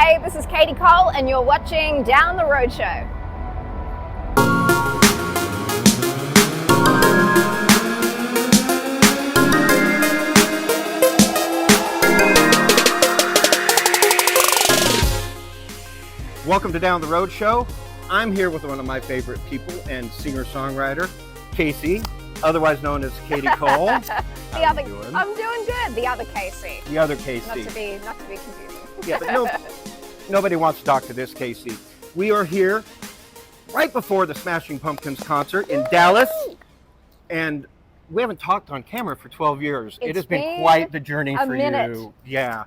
Hey, this is Katie Cole, and you're watching Down the Road Show. Welcome to Down the Road Show. I'm here with one of my favorite people and singer-songwriter, Casey, otherwise known as Katie Cole. I'm doing good. The other Casey. The other Casey. Not to be confusing. Yeah, but nobody wants to talk to this Casey. We are here right before the Smashing Pumpkins concert in Dallas, and we haven't talked on camera for 12 years. It has been quite the journey for you. Yeah.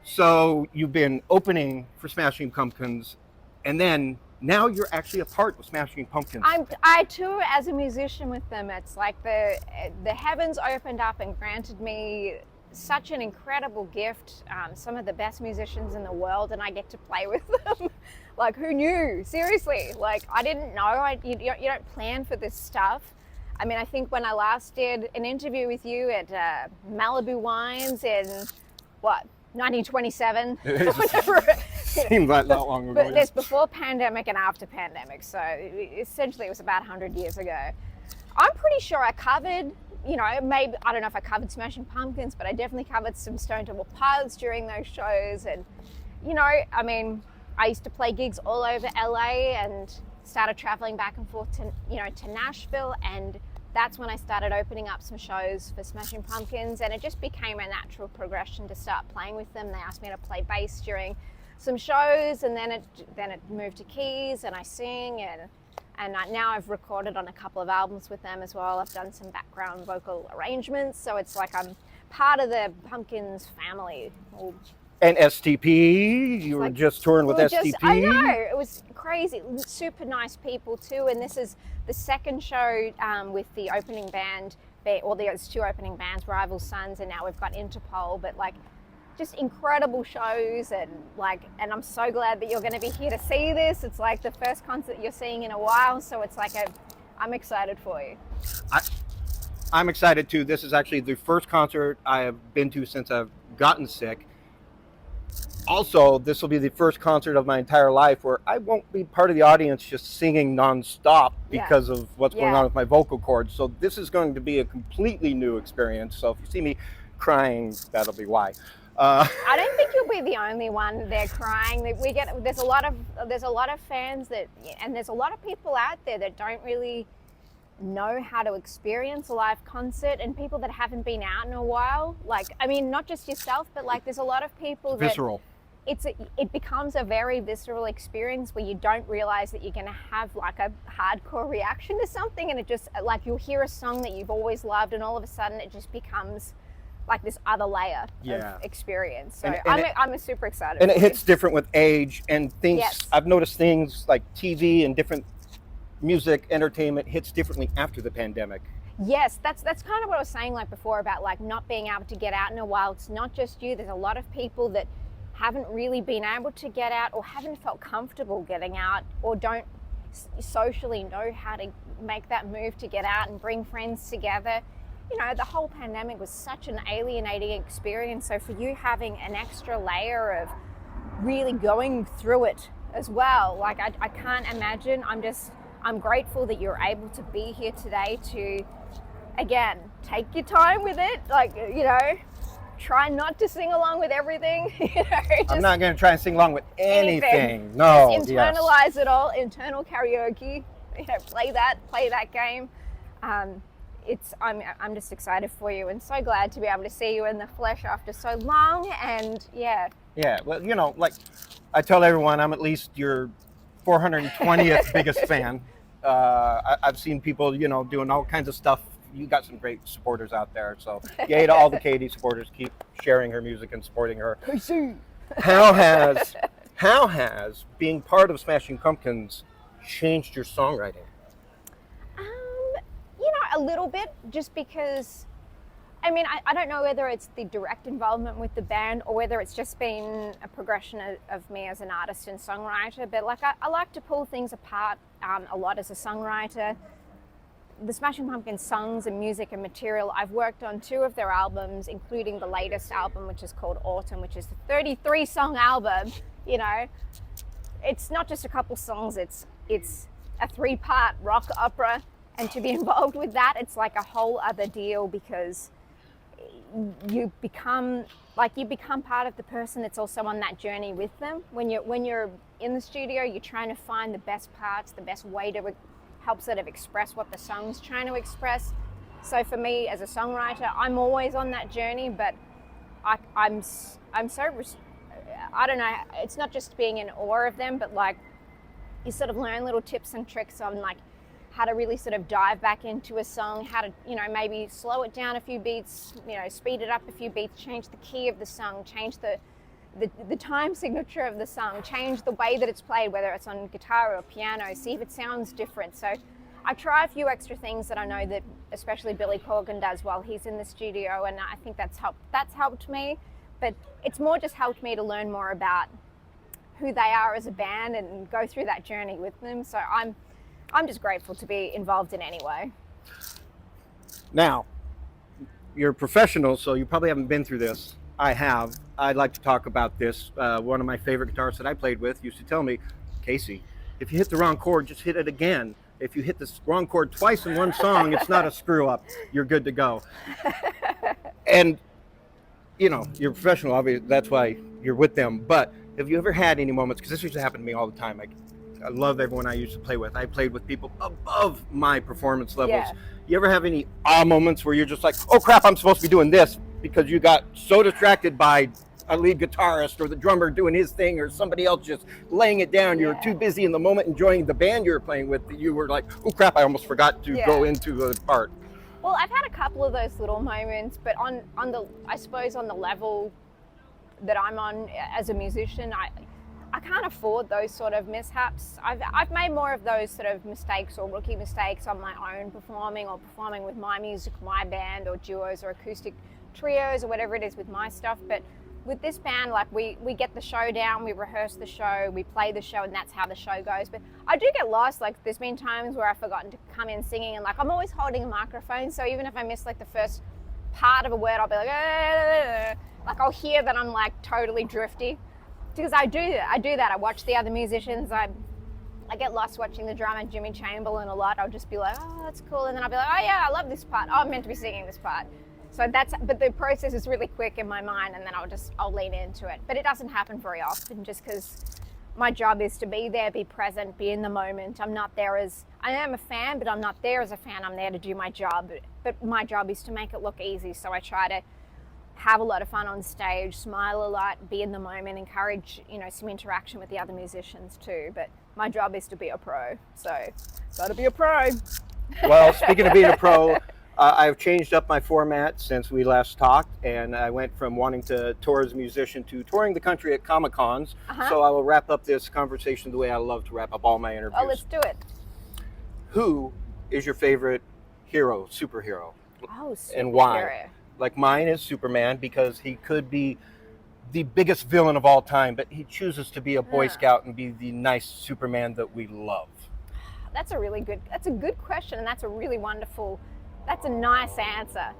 So you've been opening for Smashing Pumpkins, and then now you're actually a part of Smashing Pumpkins. I tour as a musician with them. It's like the heavens opened up and granted me such an incredible gift. Some of the best musicians in the world, and I get to play with them. Like, who knew? Seriously, like, I didn't know. You don't plan for this stuff. I mean, I think when I last did an interview with you at Malibu Wines in, 1927? Whatever. Seems like not long ago. But there's before pandemic and after pandemic, so essentially it was about 100 years ago. I'm pretty sure I covered, maybe, I don't know if I covered Smashing Pumpkins, but I definitely covered some Stone Temple Pilots during those shows. And, I used to play gigs all over LA and started traveling back and forth to Nashville, and that's when I started opening up some shows for Smashing Pumpkins, and it just became a natural progression to start playing with them. They asked me to play bass during some shows, and then it moved to keys, and I sing, and now I've recorded on a couple of albums with them as well. I've done some background vocal arrangements, so it's like I'm part of the Pumpkins family. And STP, you were just touring with STP. I know, it was crazy. Super nice people too, and this is the second show with the opening band, there's two opening bands, Rival Sons, and now we've got Interpol, but just incredible shows, and I'm so glad that you're going to be here to see this. It's like the first concert you're seeing in a while, so it's like I'm excited for you. I'm excited too. This is actually the first concert I have been to since I've gotten sick. Also, this will be the first concert of my entire life where I won't be part of the audience just singing nonstop because of what's going on with my vocal cords. So this is going to be a completely new experience. So if you see me crying, that'll be why. I don't think you'll be the only one there crying. There's a lot of fans and there's a lot of people out there that don't really know how to experience a live concert, and people that haven't been out in a while. Not just yourself, but there's a lot of people visceral. It becomes a very visceral experience where you don't realize that you're going to have a hardcore reaction to something, and it just you'll hear a song that you've always loved, and all of a sudden it just becomes this other layer of experience. So I'm super excited. And it hits different with age and things. Yes. I've noticed things like TV and different music, entertainment hits differently after the pandemic. Yes, that's kind of what I was saying before about not being able to get out in a while. It's not just you. There's a lot of people that haven't really been able to get out, or haven't felt comfortable getting out, or don't socially know how to make that move to get out and bring friends together. The whole pandemic was such an alienating experience. So for you having an extra layer of really going through it as well, I can't imagine. I'm grateful that you're able to be here today to, again, take your time with it. Try not to sing along with everything. I'm not going to try and sing along with anything. No. Just internalize it all. Internal karaoke. Play that game. I'm just excited for you, and so glad to be able to see you in the flesh after so long. And yeah. Well, I tell everyone, I'm at least your 420th biggest fan. I've seen people, doing all kinds of stuff. You got some great supporters out there. So yay to all the Katie supporters. Keep sharing her music and supporting her. How has being part of Smashing Pumpkins changed your songwriting? A little bit, just because I don't know whether it's the direct involvement with the band or whether it's just been a progression of me as an artist and songwriter, but I like to pull things apart a lot as a songwriter. The Smashing Pumpkins songs and music and material, I've worked on 2 of their albums, including the latest album, which is called Autumn, which is the 33-song album. You know, it's not just a couple songs, it's a 3-part rock opera, and to be involved with that, it's like a whole other deal, because you become part of the person that's also on that journey with them. When you're in the studio, you're trying to find the best parts, the best way to help sort of express what the song's trying to express. So for me as a songwriter, I'm always on that journey, but I'm so, I don't know, it's not just being in awe of them, but like you sort of learn little tips and tricks on like how to really sort of dive back into a song, how to, you know, maybe slow it down a few beats, you know, speed it up a few beats, change the key of the song, change the time signature of the song, change the way that it's played, whether it's on guitar or piano, see if it sounds different. So I try a few extra things that I know that especially Billy Corgan does while he's in the studio, and I think that's helped me. But it's more just helped me to learn more about who they are as a band and go through that journey with them. So I'm just grateful to be involved in any way. Now, you're a professional, so you probably haven't been through this. I have. I'd like to talk about this. One of my favorite guitarists that I played with used to tell me, Casey, if you hit the wrong chord, just hit it again. If you hit the wrong chord twice in one song, it's not a screw up. You're good to go. And, you know, you're a professional, obviously, that's why you're with them. But have you ever had any moments, because this used to happen to me all the time, I love everyone I used to play with. I played with people above my performance levels. Yeah. You ever have any moments where you're just like, oh crap, I'm supposed to be doing this, because you got so distracted by a lead guitarist or the drummer doing his thing or somebody else just laying it down. You were too busy in the moment enjoying the band you were playing with that you were like, oh crap, I almost forgot to go into a part. Well, I've had a couple of those little moments, but on the, I suppose on the level that I'm on as a musician, I can't afford those sort of mishaps. I've made more of those sort of mistakes or rookie mistakes on my own performing, or performing with my music, my band, or duos or acoustic trios or whatever it is with my stuff. But with this band, like we get the show down, we rehearse the show, we play the show, and that's how the show goes. But I do get lost. Like there's been times where I've forgotten to come in singing, and like I'm always holding a microphone, so even if I miss like the first part of a word, I'll be like I'll hear that I'm like totally drifty. Because I do that. I watch the other musicians. I get lost watching the drummer Jimmy Chamberlain a lot. I'll just be like, oh, that's cool, and then I'll be like, oh yeah, I love this part. Oh, I'm meant to be singing this part. So but the process is really quick in my mind, and then I'll lean into it. But it doesn't happen very often, just because my job is to be there, be present, be in the moment. I'm not there I am a fan, but I'm not there as a fan. I'm there to do my job. But my job is to make it look easy. So I try to have a lot of fun on stage, smile a lot, be in the moment, encourage, you know, some interaction with the other musicians too. But my job is to be a pro, so gotta be a pro. Well, speaking of being a pro, I've changed up my format since we last talked, and I went from wanting to tour as a musician to touring the country at Comic-Cons. So I will wrap up this conversation the way I love to wrap up all my interviews. Oh, let's do it. Who is your favorite hero, superhero? Oh, superhero. And why? Like mine is Superman, because he could be the biggest villain of all time, but he chooses to be a Boy Scout and be the nice Superman that we love. That's a good question, and that's a nice answer.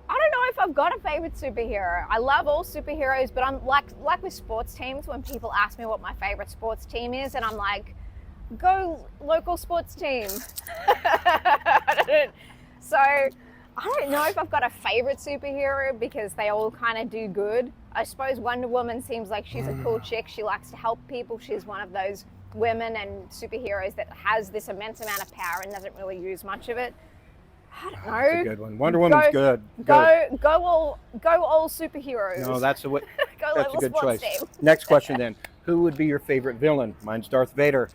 I don't know if I've got a favorite superhero. I love all superheroes, but I'm like with sports teams, when people ask me what my favorite sports team is, and I'm like, go local sports team. So I don't know if I've got a favorite superhero, because they all kind of do good. I suppose Wonder Woman seems like she's a cool chick. She likes to help people. She's one of those women and superheroes that has this immense amount of power and doesn't really use much of it. I don't know. That's a good one. Wonder Woman's good. Go all superheroes. No, that's a good choice. Team. Next question then. Who would be your favorite villain? Mine's Darth Vader.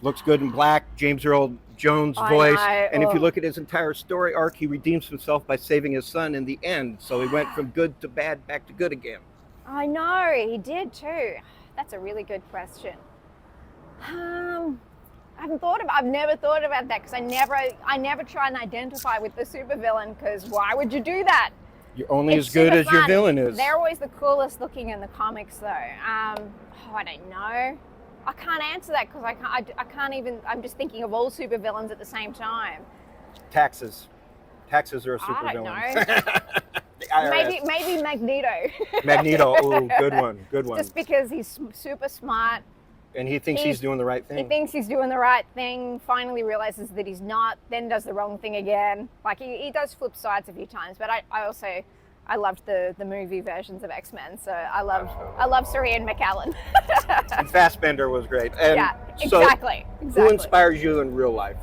Looks good in black. James Earl Jones voice. And if you look at his entire story arc, he redeems himself by saving his son in the end. So he went from good to bad, back to good again. I know, he did too. That's a really good question. I've never thought about that, because I never try and identify with the supervillain, because why would you do that? You're only as good as your villain is. They're always the coolest looking in the comics though. I don't know. I can't answer that, because I can't even, I'm just thinking of all supervillains at the same time. Taxes are a supervillain. I don't know. The IRS. Maybe Magneto. Magneto. Oh, good one. Good one. Just because he's super smart. And he thinks he's doing the right thing. He thinks he's doing the right thing, finally realizes that he's not, then does the wrong thing again. Like he does flip sides a few times, but I loved the movie versions of X-Men, so I love Sir Ian McKellen. And Fassbender was great. And yeah, so exactly. Who inspires you in real life?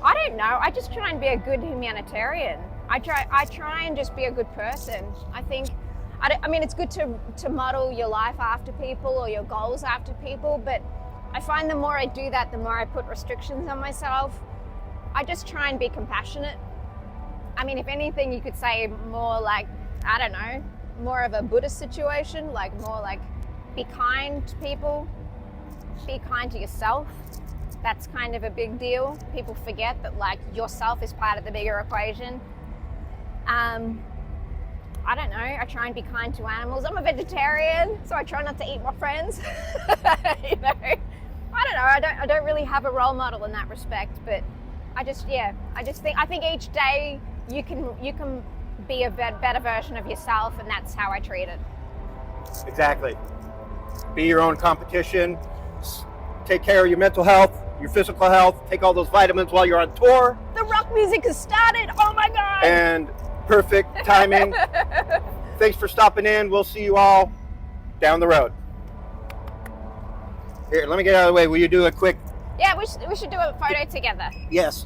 I don't know. I just try and be a good humanitarian. I try and just be a good person. I think, I mean, it's good to model your life after people or your goals after people, but I find the more I do that, the more I put restrictions on myself. I just try and be compassionate. I mean, if anything, you could say more like, I don't know, more of a Buddhist situation, like more like be kind to people, be kind to yourself. That's kind of a big deal. People forget that like yourself is part of the bigger equation. I don't know, I try and be kind to animals. I'm a vegetarian, so I try not to eat my friends. You know, I don't know, I don't really have a role model in that respect, but I think each day you can be a better version of yourself, and that's how I treat it. Exactly. Be your own competition. Take care of your mental health, your physical health. Take all those vitamins while you're on tour. The rock music has started. Oh my God. And perfect timing. Thanks for stopping in. We'll see you all down the road. Here, let me get out of the way. Will you do a quick? Yeah, we should do a photo together. Yes.